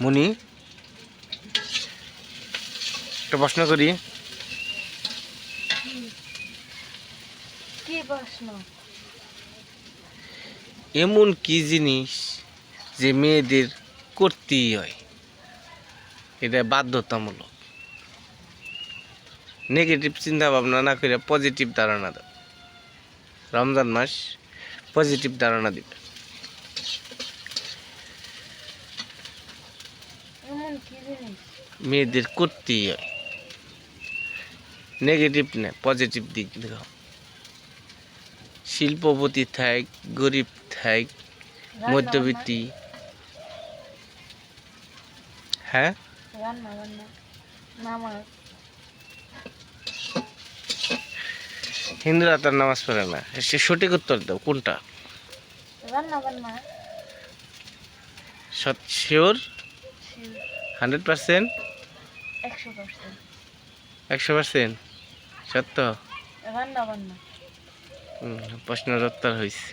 মুনি একটা প্রশ্ন করি। কি প্রশ্ন? এমন কি জিনিস যে মেয়েদের করতেই হয়, এটা বাধ্যতামূলক? নেগেটিভ চিন্তা ভাবনা না করে পজিটিভ ধারণা দাও। রমজান মাস, পজিটিভ ধারণা দিবে। এমন কি জিনিস? মেয়েদের করতেই হয়, নেগেটিভ না পজিটিভ দিক দেখো। শিল্পপতি থাক, গরিব থাক, মধ্যবিত্তি। হ্যাঁ, রান্না বান্না, নামাজ। হিন্দুরা তার নামাজ পড়ে না। সে সঠিক উত্তর দাও, কোনটা? রান্না বান্না। শিওর? 100%? 100%। 100% সত্য? রান্না বান্না। প্রশ্নের উত্তর হয়েছে।